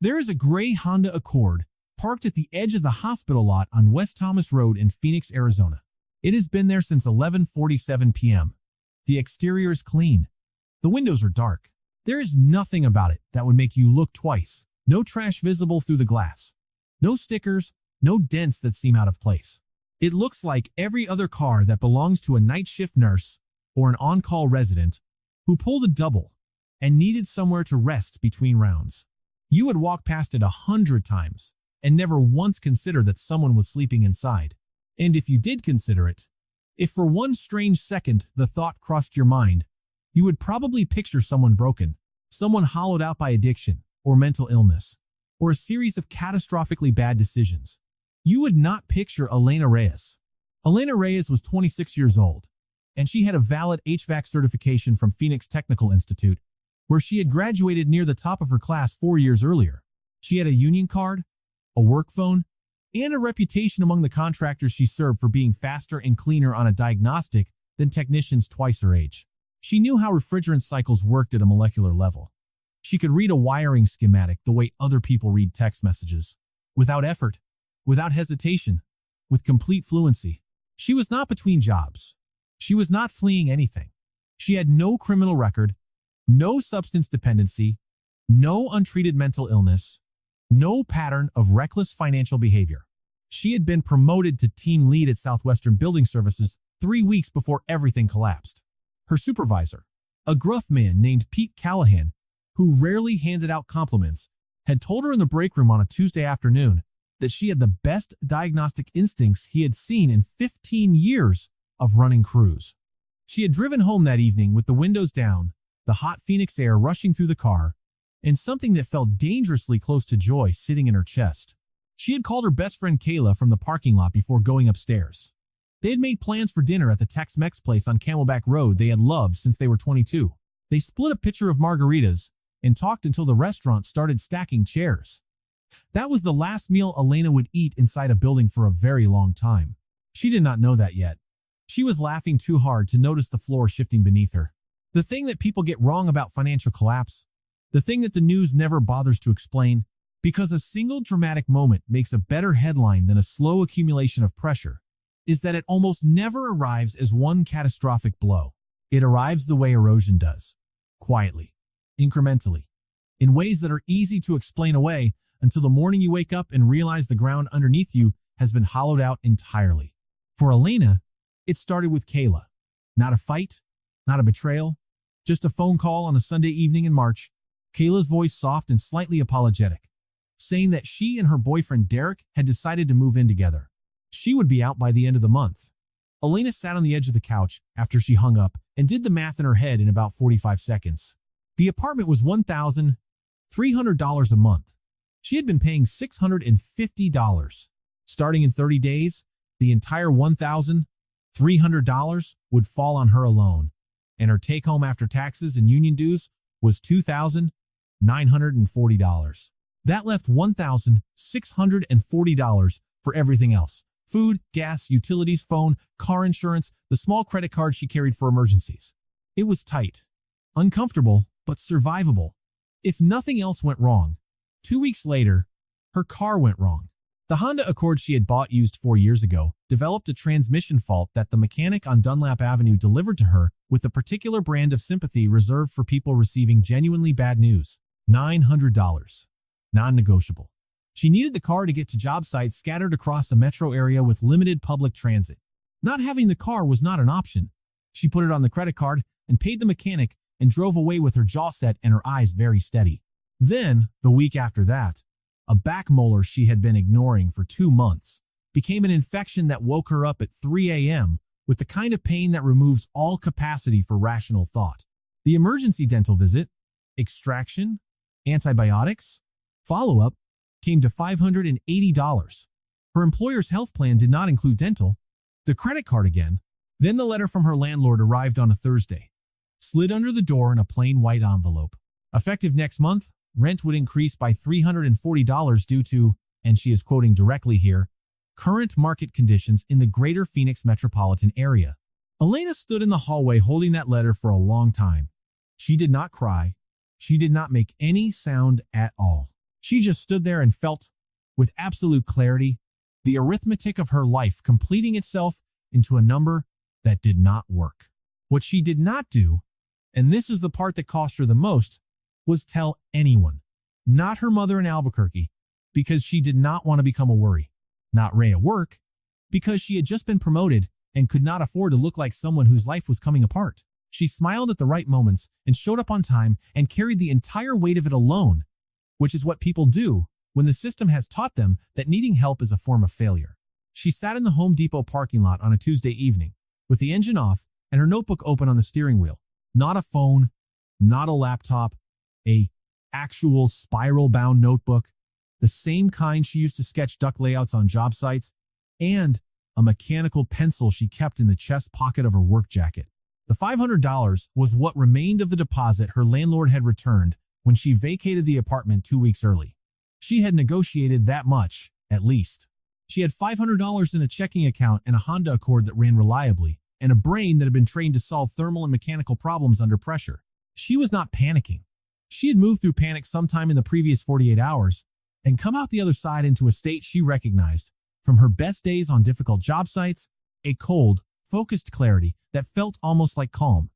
There is a gray Honda Accord parked at the edge of the hospital lot on West Thomas Road in Phoenix, Arizona. It has been there since 11:47 p.m. The exterior is clean. The windows are dark. There is nothing about it that would make you look twice. No trash visible through the glass. No stickers, no dents that seem out of place. It looks like every other car that belongs to a night shift nurse or an on-call resident who pulled a double and needed somewhere to rest between rounds. You would walk past it 100 times and never once consider that someone was sleeping inside. And if you did consider it, if for one strange second the thought crossed your mind, you would probably picture someone broken, someone hollowed out by addiction or mental illness, or a series of catastrophically bad decisions. You would not picture Elena Reyes. Elena Reyes was 26 years old, and she had a valid HVAC certification from Phoenix Technical Institute, where she had graduated near the top of her class 4 years earlier. She had a union card, a work phone, and a reputation among the contractors she served for being faster and cleaner on a diagnostic than technicians twice her age. She knew how refrigerant cycles worked at a molecular level. She could read a wiring schematic the way other people read text messages, without effort, without hesitation, with complete fluency. She was not between jobs. She was not fleeing anything. She had no criminal record, no substance dependency, no untreated mental illness, no pattern of reckless financial behavior. She had been promoted to team lead at Southwestern Building Services 3 weeks before everything collapsed. Her supervisor, a gruff man named Pete Callahan, who rarely handed out compliments, had told her in the break room on a Tuesday afternoon that she had the best diagnostic instincts he had seen in 15 years of running crews. She had driven home that evening with the windows down, the hot Phoenix air rushing through the car, and something that felt dangerously close to joy sitting in her chest. She had called her best friend Kayla from the parking lot before going upstairs. They had made plans for dinner at the Tex-Mex place on Camelback Road they had loved since they were 22. They split a pitcher of margaritas and talked until the restaurant started stacking chairs. That was the last meal Elena would eat inside a building for a very long time. She did not know that yet. She was laughing too hard to notice the floor shifting beneath her. The thing that people get wrong about financial collapse, the thing that the news never bothers to explain, because a single dramatic moment makes a better headline than a slow accumulation of pressure, is that it almost never arrives as one catastrophic blow. It arrives the way erosion does, quietly, incrementally, in ways that are easy to explain away until the morning you wake up and realize the ground underneath you has been hollowed out entirely. For Elena, it started with Kayla. Not a fight, not a betrayal, just a phone call on a Sunday evening in March, Kayla's voice soft and slightly apologetic, saying that she and her boyfriend Derek had decided to move in together. She would be out by the end of the month. Elena sat on the edge of the couch after she hung up and did the math in her head in about 45 seconds. The apartment was $1,300 a month. She had been paying $650. Starting in 30 days, the entire $1,300 would fall on her alone, and her take-home after taxes and union dues was $2,940. That left $1,640 for everything else: food, gas, utilities, phone, car insurance, the small credit card she carried for emergencies. It was tight, uncomfortable, but survivable. If nothing else went wrong, 2 weeks later, her car went wrong. The Honda Accord she had bought used 4 years ago developed a transmission fault that the mechanic on Dunlap Avenue delivered to her with a particular brand of sympathy reserved for people receiving genuinely bad news. $900. Non-negotiable. She needed the car to get to job sites scattered across the metro area with limited public transit. Not having the car was not an option. She put it on the credit card and paid the mechanic and drove away with her jaw set and her eyes very steady. Then, the week after that, a back molar she had been ignoring for 2 months became an infection that woke her up at 3 a.m. with the kind of pain that removes all capacity for rational thought. The emergency dental visit, extraction, antibiotics, follow-up came to $580. Her employer's health plan did not include dental. The credit card again. Then the letter from her landlord arrived on a Thursday, slid under the door in a plain white envelope. Effective next month, rent would increase by $340 due to, and she is quoting directly here, current market conditions in the greater Phoenix metropolitan area. Elena stood in the hallway holding that letter for a long time. She did not cry. She did not make any sound at all. She just stood there and felt, with absolute clarity, the arithmetic of her life completing itself into a number that did not work. What she did not do, and this is the part that cost her the most, was tell anyone. Not her mother in Albuquerque, because she did not want to become a worry. Not Ray at work, because she had just been promoted and could not afford to look like someone whose life was coming apart. She smiled at the right moments and showed up on time and carried the entire weight of it alone, which is what people do when the system has taught them that needing help is a form of failure. She sat in the Home Depot parking lot on a Tuesday evening, with the engine off and her notebook open on the steering wheel. Not a phone, not a laptop, a actual spiral-bound notebook, the same kind she used to sketch duck layouts on job sites, and a mechanical pencil she kept in the chest pocket of her work jacket. The $500 was what remained of the deposit her landlord had returned when she vacated the apartment 2 weeks early. She had negotiated that much, at least. She had $500 in a checking account and a Honda Accord that ran reliably, and a brain that had been trained to solve thermal and mechanical problems under pressure. She was not panicking. She had moved through panic sometime in the previous 48 hours and come out the other side into a state she recognized from her best days on difficult job sites, a cold, focused clarity that felt almost like calm.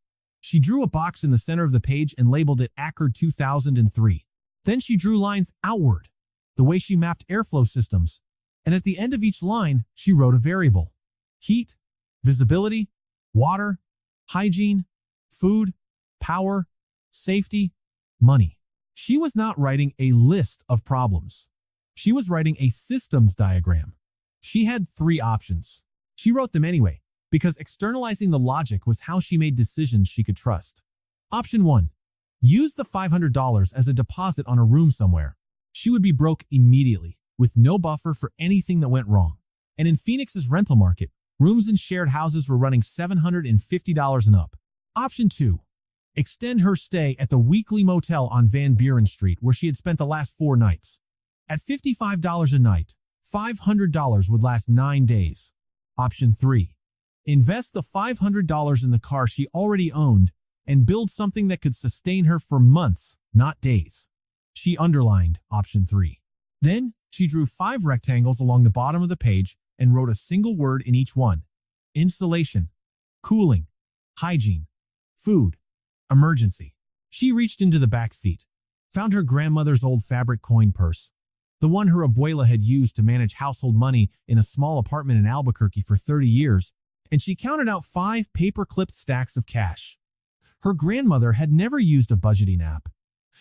She drew a box in the center of the page and labeled it Accord 2003. Then she drew lines outward, the way she mapped airflow systems, and at the end of each line, she wrote a variable. Heat, visibility, water, hygiene, food, power, safety, money. She was not writing a list of problems. She was writing a systems diagram. She had 3 options. She wrote them anyway, because externalizing the logic was how she made decisions she could trust. Option 1. Use the $500 as a deposit on a room somewhere. She would be broke immediately, with no buffer for anything that went wrong. And in Phoenix's rental market, rooms in shared houses were running $750 and up. Option 2. Extend her stay at the weekly motel on Van Buren Street where she had spent the last 4 nights. At $55 a night, $500 would last 9 days. Option 3. Invest the $500 in the car she already owned and build something that could sustain her for months, not days. She underlined option 3. Then, she drew 5 rectangles along the bottom of the page and wrote a single word in each one. Installation, cooling, hygiene, food, emergency. She reached into the back seat, found her grandmother's old fabric coin purse, the one her abuela had used to manage household money in a small apartment in Albuquerque for 30 years, and she counted out 5 paper-clipped stacks of cash. Her grandmother had never used a budgeting app.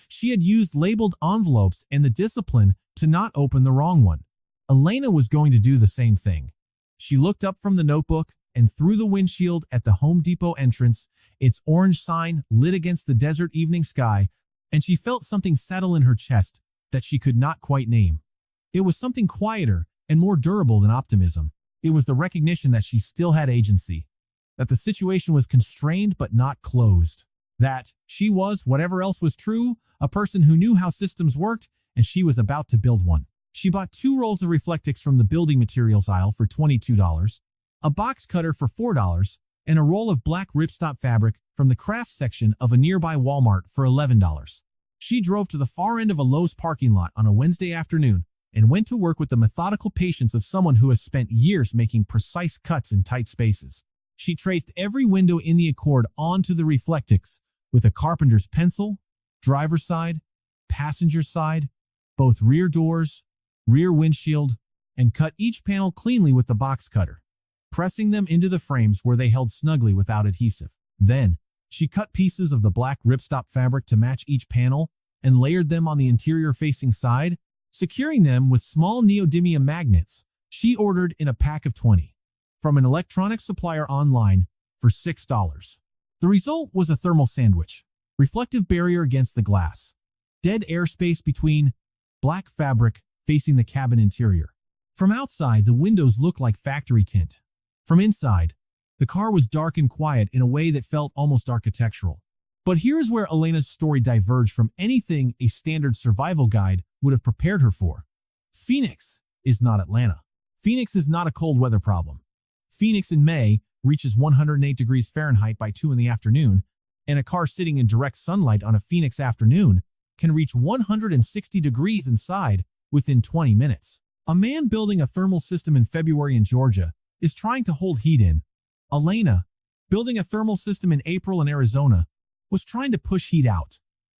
She had used labeled envelopes and the discipline to not open the wrong one. Elena was going to do the same thing. She looked up from the notebook and through the windshield at the Home Depot entrance, its orange sign lit against the desert evening sky, and she felt something settle in her chest that she could not quite name. It was something quieter and more durable than optimism. It was the recognition that she still had agency, that the situation was constrained but not closed, that she was, whatever else was true, a person who knew how systems worked, and she was about to build one. She bought 2 rolls of Reflectix from the building materials aisle for $22, a box cutter for $4, and a roll of black ripstop fabric from the crafts section of a nearby Walmart for $11. She drove to the far end of a Lowe's parking lot on a Wednesday afternoon and went to work with the methodical patience of someone who has spent years making precise cuts in tight spaces. She traced every window in the Accord onto the Reflectix with a carpenter's pencil, driver's side, passenger side, both rear doors, rear windshield, and cut each panel cleanly with the box cutter, pressing them into the frames where they held snugly without adhesive. Then, she cut pieces of the black ripstop fabric to match each panel and layered them on the interior-facing side, securing them with small neodymium magnets she ordered in a pack of 20 from an electronics supplier online for $6. The result was a thermal sandwich, reflective barrier against the glass, dead airspace between, black fabric facing the cabin interior. From outside, the windows looked like factory tint. From inside, the car was dark and quiet in a way that felt almost architectural. But here's where Elena's story diverged from anything a standard survival guide would have prepared her for. Phoenix is not Atlanta. Phoenix is not a cold weather problem. Phoenix in May reaches 108 degrees Fahrenheit by 2 in the afternoon, and a car sitting in direct sunlight on a Phoenix afternoon can reach 160 degrees inside within 20 minutes. A man building a thermal system in February in Georgia is trying to hold heat in. Elena, building a thermal system in April in Arizona, was trying to push heat out.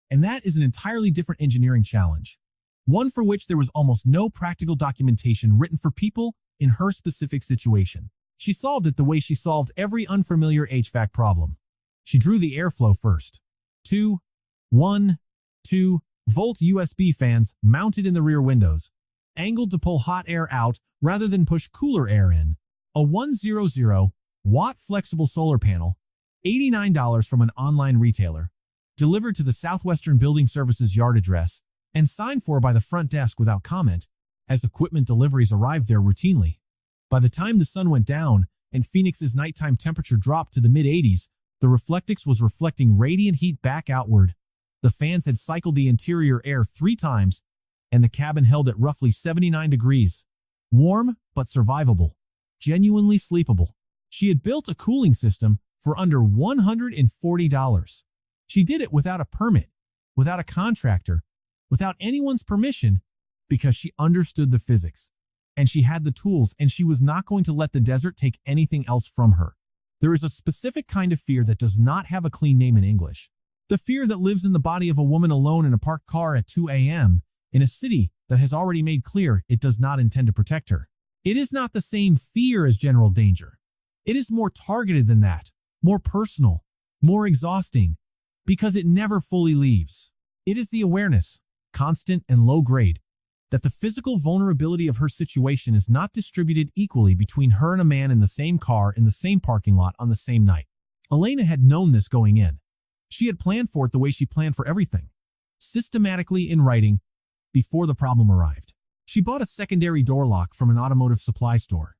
And that is an entirely different engineering challenge, one for which there was almost no practical documentation written for people in her specific situation. She solved it the way she solved every unfamiliar HVAC problem. She drew the airflow first. 2.12-volt USB fans mounted in the rear windows, angled to pull hot air out rather than push cooler air in. A 100-watt flexible solar panel, $89 from an online retailer, delivered to the Southwestern Building Services yard address, and signed for by the front desk without comment, as equipment deliveries arrived there routinely. By the time the sun went down and Phoenix's nighttime temperature dropped to the mid-80s, the Reflectix was reflecting radiant heat back outward. The fans had cycled the interior air 3 times, and the cabin held at roughly 79 degrees. Warm, but survivable. Genuinely sleepable. She had built a cooling system for under $140. She did it without a permit, without a contractor, without anyone's permission, because she understood the physics. And she had the tools, and she was not going to let the desert take anything else from her. There is a specific kind of fear that does not have a clean name in English. The fear that lives in the body of a woman alone in a parked car at 2 a.m. in a city that has already made clear it does not intend to protect her. It is not the same fear as general danger. It is more targeted than that, more personal, more exhausting, because it never fully leaves. It is the awareness, constant and low grade, that the physical vulnerability of her situation is not distributed equally between her and a man in the same car in the same parking lot on the same night. Elena had known this going in. She had planned for it the way she planned for everything, systematically in writing, before the problem arrived. She bought a secondary door lock from an automotive supply store,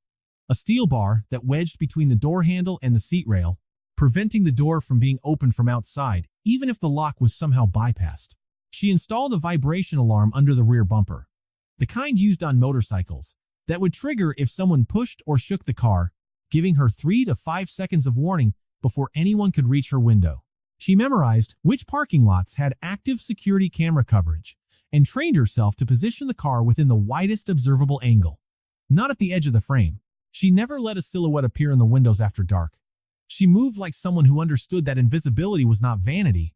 a steel bar that wedged between the door handle and the seat rail, preventing the door from being opened from outside, even if the lock was somehow bypassed. She installed a vibration alarm under the rear bumper, the kind used on motorcycles, that would trigger if someone pushed or shook the car, giving her 3 to 5 seconds of warning before anyone could reach her window. She memorized which parking lots had active security camera coverage and trained herself to position the car within the widest observable angle, not at the edge of the frame. She never let a silhouette appear in the windows after dark. She moved like someone who understood that invisibility was not vanity,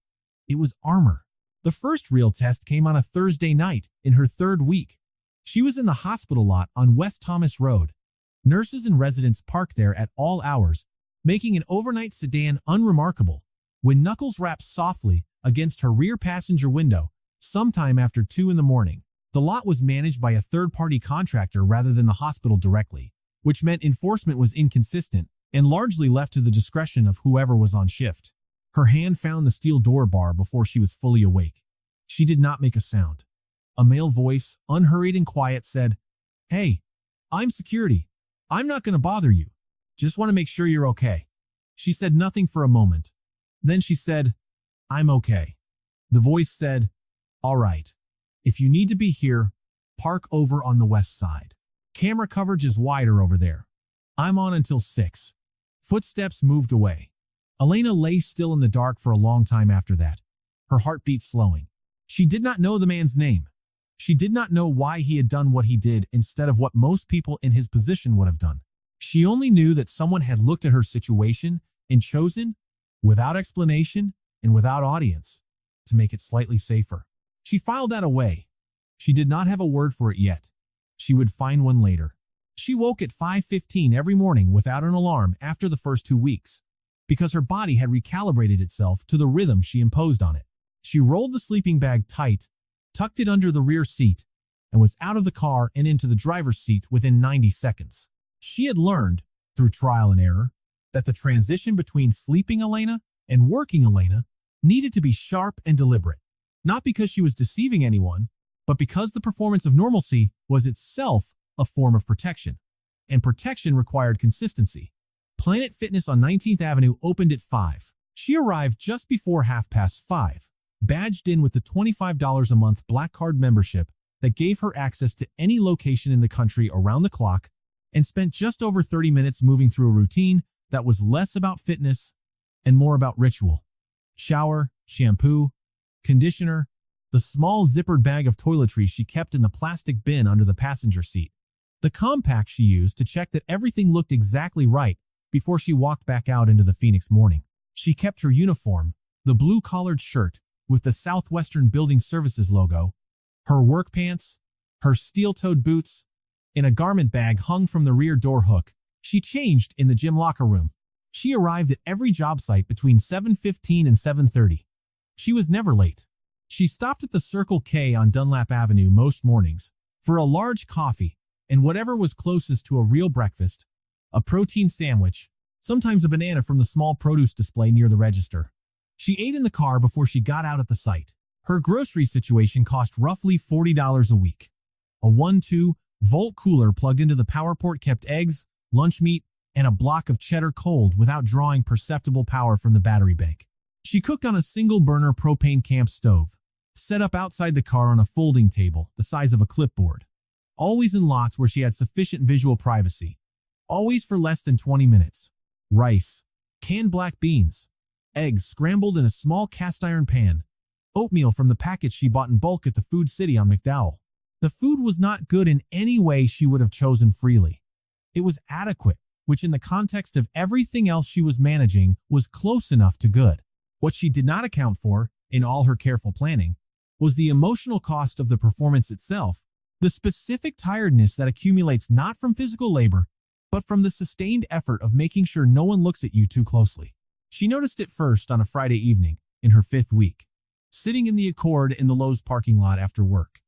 it was armor. The first real test came on a Thursday night in her 3rd week. She was in the hospital lot on West Thomas Road. Nurses and residents parked there at all hours, making an overnight sedan unremarkable, when knuckles rapped softly against her rear passenger window sometime after 2 in the morning. The lot was managed by a third-party contractor rather than the hospital directly, which meant enforcement was inconsistent and largely left to the discretion of whoever was on shift. Her hand found the steel door bar before she was fully awake. She did not make a sound. A male voice, unhurried and quiet, said, "Hey, I'm security. I'm not going to bother you. Just want to make sure you're okay." She said nothing for a moment. Then she said, "I'm okay." The voice said, "All right. If you need to be here, park over on the west side. Camera coverage is wider over there. I'm on until 6. Footsteps moved away. Elena lay still in the dark for a long time after that, her heartbeat slowing. She did not know the man's name. She did not know why he had done what he did instead of what most people in his position would have done. She only knew that someone had looked at her situation and chosen, without explanation and without audience, to make it slightly safer. She filed that away. She did not have a word for it yet. She would find one later. She woke at 5:15 every morning without an alarm after the first 2 weeks, because her body had recalibrated itself to the rhythm she imposed on it. She rolled the sleeping bag tight, tucked it under the rear seat, and was out of the car and into the driver's seat within 90 seconds. She had learned, through trial and error, that the transition between sleeping Elena and working Elena needed to be sharp and deliberate, not because she was deceiving anyone, but because the performance of normalcy was itself a form of protection, and protection required consistency. Planet Fitness on 19th Avenue opened at 5. She arrived just before 5:30, badged in with the $25 a month Black Card membership that gave her access to any location in the country around the clock, and spent just over 30 minutes moving through a routine that was less about fitness and more about ritual. Shower, shampoo, conditioner, the the small zippered bag of toiletries she kept in the plastic bin under the passenger seat, the compact she used to check that everything looked exactly right before she walked back out into the Phoenix morning. She kept her uniform, the blue-collared shirt with the Southwestern Building Services logo, her work pants, her steel-toed boots, in a garment bag hung from the rear door hook. She changed in the gym locker room. She arrived at every job site between 7:15 and 7:30. She was never late. She stopped at the Circle K on Dunlap Avenue most mornings for a large coffee and whatever was closest to a real breakfast, a protein sandwich, sometimes a banana from the small produce display near the register. She ate in the car before she got out at the site. Her grocery situation cost roughly $40 a week. A 1-2-volt cooler plugged into the power port kept eggs, lunch meat, and a block of cheddar cold without drawing perceptible power from the battery bank. She cooked on a single-burner propane camp stove, set up outside the car on a folding table the size of a clipboard. Always in lots where she had sufficient visual privacy. Always for less than 20 minutes. Rice, canned black beans, eggs scrambled in a small cast-iron pan, oatmeal from the package she bought in bulk at the Food City on McDowell. The food was not good in any way she would have chosen freely. It was adequate, which in the context of everything else she was managing was close enough to good. What she did not account for, in all her careful planning, was the emotional cost of the performance itself, the specific tiredness that accumulates not from physical labor, but from the sustained effort of making sure no one looks at you too closely. She noticed it first on a Friday evening, in her 5th week, sitting in the Accord in the Lowe's parking lot after work.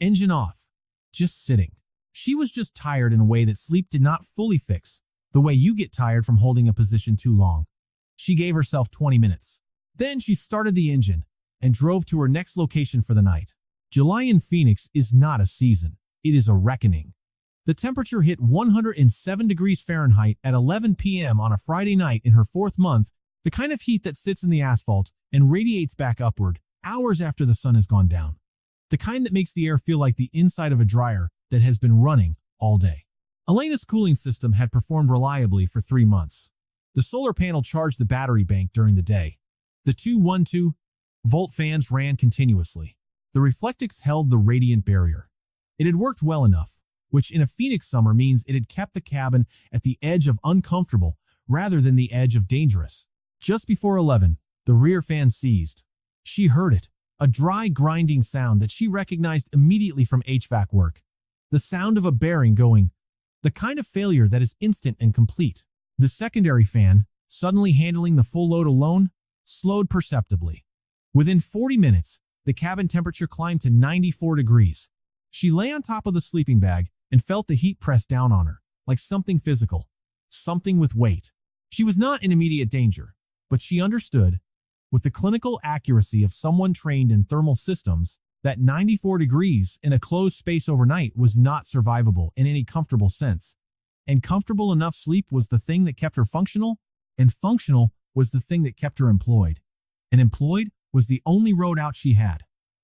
Engine off. Just sitting. She was just tired in a way that sleep did not fully fix, the way you get tired from holding a position too long. She gave herself 20 minutes. Then she started the engine and drove to her next location for the night. July in Phoenix is not a season. It is a reckoning. The temperature hit 107 degrees Fahrenheit at 11 p.m. on a Friday night in her 4th month, the kind of heat that sits in the asphalt and radiates back upward hours after the sun has gone down. The kind that makes the air feel like the inside of a dryer that has been running all day. Elena's cooling system had performed reliably for 3 months. The solar panel charged the battery bank during the day. The two 1-2-volt fans ran continuously. The Reflectix held the radiant barrier. It had worked well enough, which in a Phoenix summer means it had kept the cabin at the edge of uncomfortable rather than the edge of dangerous. Just before 11, the rear fan seized. She heard it, a dry grinding sound that she recognized immediately from HVAC work. The sound of a bearing going, the kind of failure that is instant and complete. The secondary fan, suddenly handling the full load alone, slowed perceptibly. Within 40 minutes, the cabin temperature climbed to 94 degrees. She lay on top of the sleeping bag and felt the heat press down on her, like something physical, something with weight. She was not in immediate danger, but she understood, with the clinical accuracy of someone trained in thermal systems, that 94 degrees in a closed space overnight was not survivable in any comfortable sense. And comfortable enough sleep was the thing that kept her functional, and functional was the thing that kept her employed. And employed was the only road out she had.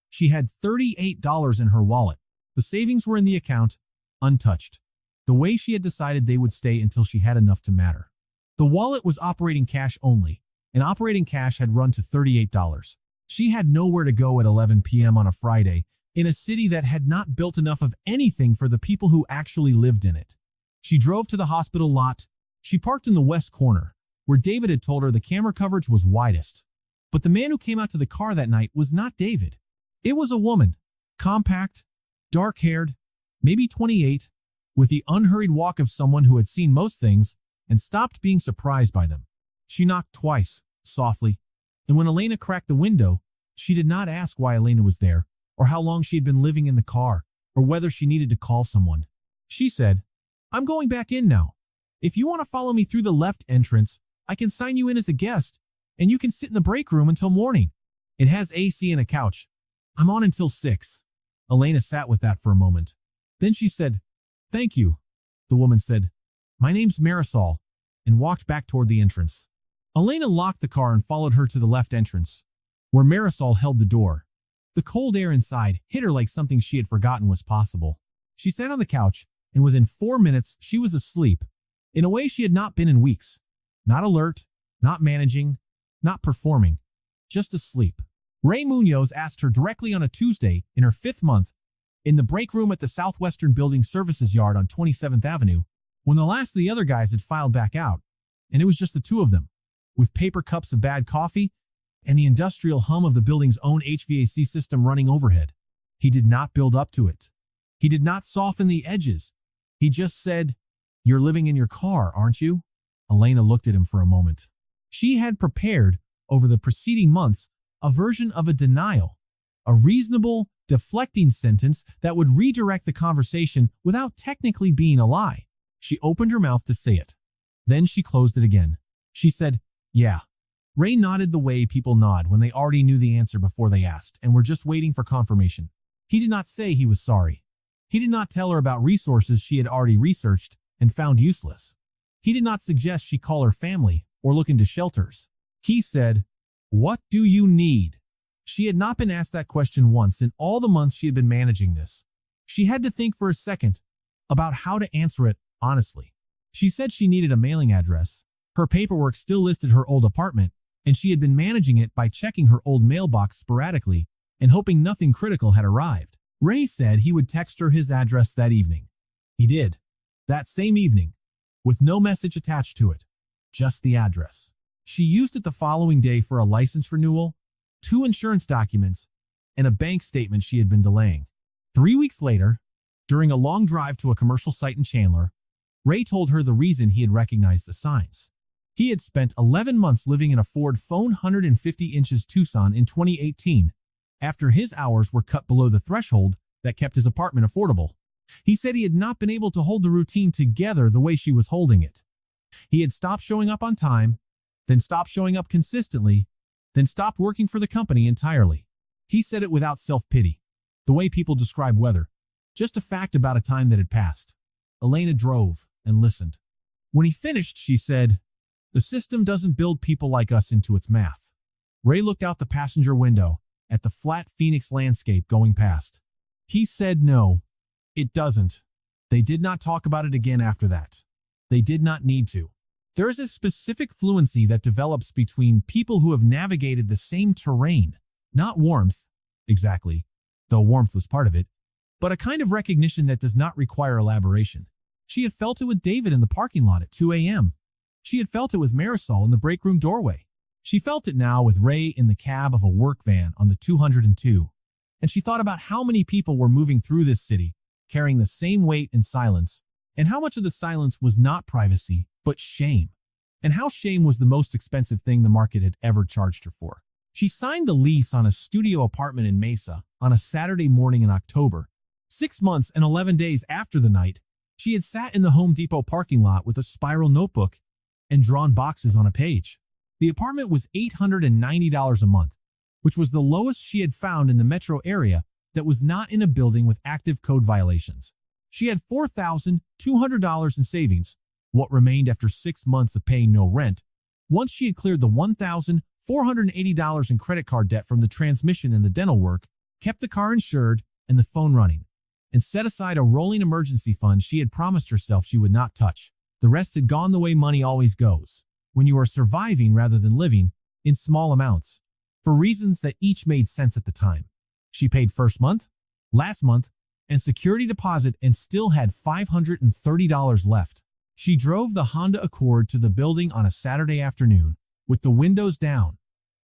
She had $38 in her wallet. The savings were in the account, untouched, the way she had decided they would stay until she had enough to matter. The wallet was operating cash only, and operating cash had run to $38. She had nowhere to go at 11 p.m. on a Friday in a city that had not built enough of anything for the people who actually lived in it. She drove to the hospital lot. She parked in the west corner, where David had told her the camera coverage was widest. But the man who came out to the car that night was not David. It was a woman, compact, dark-haired, maybe 28, with the unhurried walk of someone who had seen most things and stopped being surprised by them. She knocked twice, softly, and when Elena cracked the window, she did not ask why Elena was there, or how long she had been living in the car, or whether she needed to call someone. She said, "I'm going back in now. If you want to follow me through the left entrance, I can sign you in as a guest, and you can sit in the break room until morning. It has AC and a couch. I'm on until 6. Elena sat with that for a moment. Then she said, "Thank you." The woman said, "My name's Marisol," and walked back toward the entrance. Elena locked the car and followed her to the left entrance, where Marisol held the door. The cold air inside hit her like something she had forgotten was possible. She sat on the couch, and within 4 minutes she was asleep, in a way she had not been in weeks. Not alert, not managing, not performing, just asleep. Ray Munoz asked her directly on a Tuesday in her 5th month in the break room at the Southwestern Building Services Yard on 27th Avenue when the last of the other guys had filed back out, and it was just the two of them, with paper cups of bad coffee and the industrial hum of the building's own HVAC system running overhead. He did not build up to it. He did not soften the edges. He just said, "You're living in your car, aren't you?" Elena looked at him for a moment. She had prepared, over the preceding months, a version of a denial, a reasonable, deflecting sentence that would redirect the conversation without technically being a lie. She opened her mouth to say it. Then she closed it again. She said, "Yeah." Ray nodded the way people nod when they already knew the answer before they asked and were just waiting for confirmation. He did not say he was sorry. He did not tell her about resources she had already researched and found useless. He did not suggest she call her family or look into shelters. He said, "What do you need?" She had not been asked that question once in all the months she had been managing this. She had to think for a second about how to answer it honestly. She said she needed a mailing address. Her paperwork still listed her old apartment, and she had been managing it by checking her old mailbox sporadically and hoping nothing critical had arrived. Ray said he would text her his address that evening. He did. That same evening, with no message attached to it, just the address. She used it the following day for a license renewal, 2 insurance documents, and a bank statement she had been delaying. 3 weeks later, during a long drive to a commercial site in Chandler, Ray told her the reason he had recognized the signs. He had spent 11 months living in a Ford F-150 inches Tucson in 2018, after his hours were cut below the threshold that kept his apartment affordable. He said he had not been able to hold the routine together the way she was holding it. He had stopped showing up on time, then stopped showing up consistently, then stopped working for the company entirely. He said it without self-pity, the way people describe weather, just a fact about a time that had passed. Elena drove and listened. When he finished, she said, "The system doesn't build people like us into its math." Ray looked out the passenger window at the flat Phoenix landscape going past. He said, "No, it doesn't." They did not talk about it again after that. They did not need to. There is a specific fluency that develops between people who have navigated the same terrain, not warmth, exactly, though warmth was part of it, but a kind of recognition that does not require elaboration. She had felt it with David in the parking lot at 2 a.m. She had felt it with Marisol in the break room doorway. She felt it now with Ray in the cab of a work van on the 202. And she thought about how many people were moving through this city, carrying the same weight and silence, and how much of the silence was not privacy, but shame, and how shame was the most expensive thing the market had ever charged her for. She signed the lease on a studio apartment in Mesa on a Saturday morning in October, 6 months and 11 days after the night she had sat in the Home Depot parking lot with a spiral notebook and drawn boxes on a page. The apartment was $890 a month, which was the lowest she had found in the metro area that was not in a building with active code violations. She had $4,200 in savings, what remained after 6 months of paying no rent, once she had cleared the $1,480 in credit card debt from the transmission and the dental work, kept the car insured and the phone running, and set aside a rolling emergency fund she had promised herself she would not touch. The rest had gone the way money always goes, when you are surviving rather than living, in small amounts, for reasons that each made sense at the time. She paid first month, last month, and security deposit and still had $530 left. She drove the Honda Accord to the building on a Saturday afternoon, with the windows down,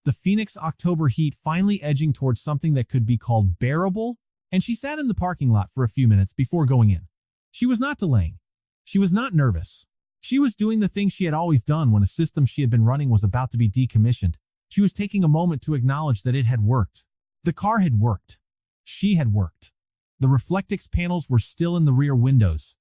the Phoenix October heat finally edging towards something that could be called bearable, and she sat in the parking lot for a few minutes before going in. She was not delaying. She was not nervous. She was doing the thing she had always done when a system she had been running was about to be decommissioned. She was taking a moment to acknowledge that it had worked. The car had worked. She had worked. The Reflectix panels were still in the rear windows.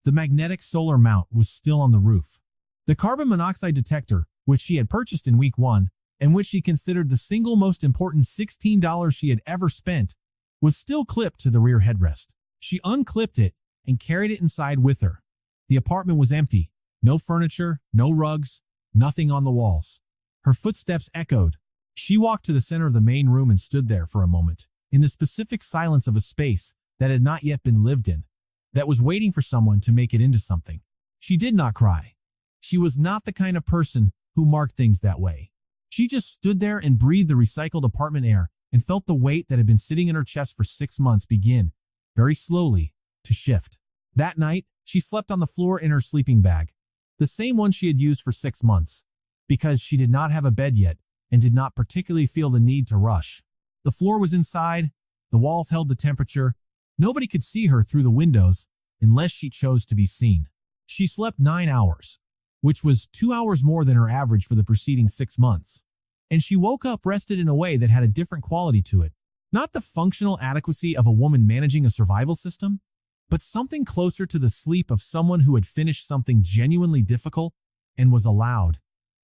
The magnetic solar mount was still on the roof. The carbon monoxide detector, which she had purchased in week 1, and which she considered the single most important $16 she had ever spent, was still clipped to the rear headrest. She unclipped it and carried it inside with her. The apartment was empty. No furniture, no rugs, nothing on the walls. Her footsteps echoed. She walked to the center of the main room and stood there for a moment, in the specific silence of a space that had not yet been lived in, that was waiting for someone to make it into something. She did not cry. She was not the kind of person who marked things that way. She just stood there and breathed the recycled apartment air and felt the weight that had been sitting in her chest for 6 months begin, very slowly, to shift. That night, she slept on the floor in her sleeping bag, the same one she had used for 6 months, because she did not have a bed yet and did not particularly feel the need to rush. The floor was inside, the walls held the temperature, nobody could see her through the windows unless she chose to be seen. She slept 9 hours, which was 2 hours more than her average for the preceding 6 months. And she woke up rested in a way that had a different quality to it. Not the functional adequacy of a woman managing a survival system, but something closer to the sleep of someone who had finished something genuinely difficult and was allowed,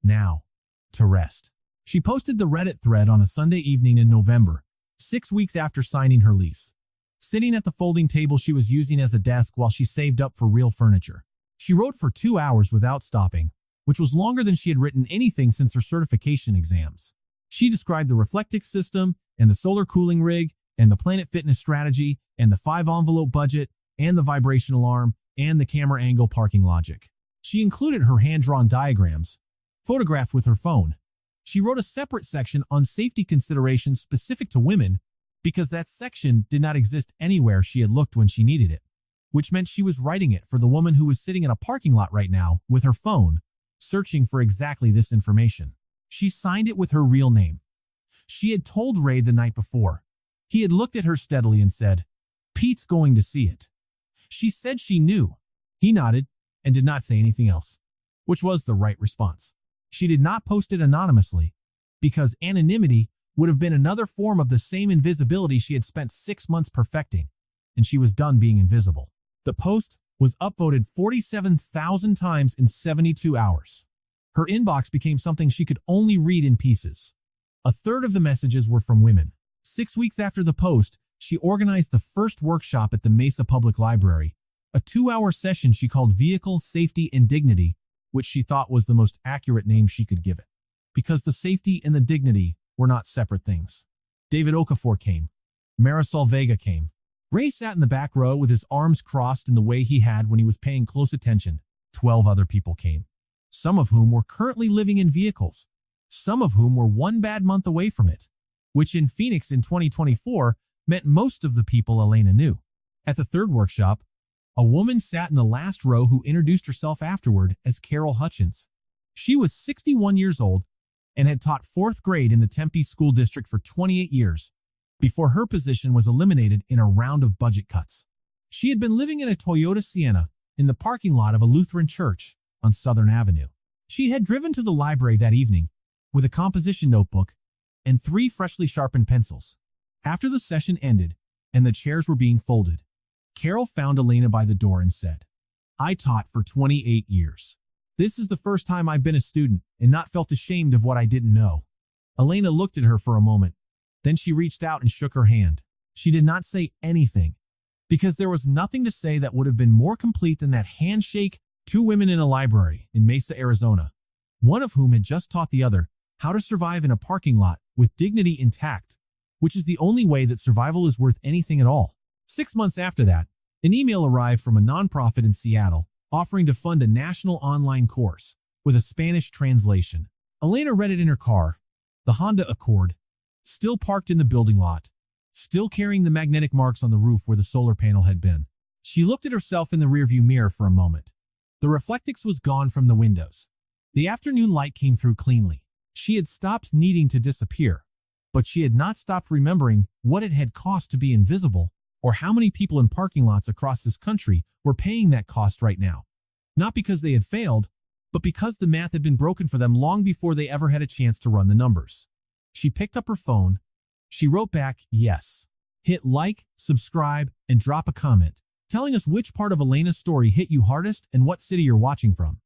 now, to rest. She posted the Reddit thread on a Sunday evening in November, 6 weeks after signing her lease. Sitting at the folding table she was using as a desk while she saved up for real furniture. She wrote for 2 hours without stopping, which was longer than she had written anything since her certification exams. She described the Reflectix system, and the solar cooling rig, and the Planet Fitness strategy, and the 5-envelope budget, and the vibration alarm, and the camera angle parking logic. She included her hand-drawn diagrams, photographed with her phone. She wrote a separate section on safety considerations specific to women because that section did not exist anywhere she had looked when she needed it, which meant she was writing it for the woman who was sitting in a parking lot right now with her phone, searching for exactly this information. She signed it with her real name. She had told Ray the night before. He had looked at her steadily and said, "Pete's going to see it." She said she knew. He nodded and did not say anything else, which was the right response. She did not post it anonymously, because anonymity would have been another form of the same invisibility she had spent 6 months perfecting, and she was done being invisible. The post was upvoted 47,000 times in 72 hours. Her inbox became something she could only read in pieces. A third of the messages were from women. 6 weeks after the post, she organized the first workshop at the Mesa Public Library, a 2-hour session she called Vehicle, Safety, and Dignity, which she thought was the most accurate name she could give it, because the safety and the dignity were not separate things. David Okafor came. Marisol Vega came. Ray sat in the back row with his arms crossed in the way he had when he was paying close attention. 12 other people came, some of whom were currently living in vehicles, some of whom were 1 bad month away from it, which in Phoenix in 2024 meant most of the people Elena knew. At the third workshop, a woman sat in the last row who introduced herself afterward as Carol Hutchins. She was 61 years old and had taught 4th grade in the Tempe School District for 28 years, before her position was eliminated in a round of budget cuts. She had been living in a Toyota Sienna in the parking lot of a Lutheran church on Southern Avenue. She had driven to the library that evening with a composition notebook and 3 freshly sharpened pencils. After the session ended and the chairs were being folded, Carol found Elena by the door and said, "I taught for 28 years. This is the first time I've been a student and not felt ashamed of what I didn't know." Elena looked at her for a moment. Then she reached out and shook her hand. She did not say anything, because there was nothing to say that would have been more complete than that handshake. 2 women in a library in Mesa, Arizona, one of whom had just taught the other how to survive in a parking lot with dignity intact, which is the only way that survival is worth anything at all. 6 months after that, an email arrived from a nonprofit in Seattle offering to fund a national online course with a Spanish translation. Elena read it in her car, the Honda Accord, still parked in the building lot, still carrying the magnetic marks on the roof where the solar panel had been. She looked at herself in the rearview mirror for a moment. The Reflectix was gone from the windows. The afternoon light came through cleanly. She had stopped needing to disappear, but she had not stopped remembering what it had cost to be invisible, or how many people in parking lots across this country were paying that cost right now. Not because they had failed, but because the math had been broken for them long before they ever had a chance to run the numbers. She picked up her phone. She wrote back, "Yes." Hit like, subscribe, and drop a comment, telling us which part of Elena's story hit you hardest and what city you're watching from.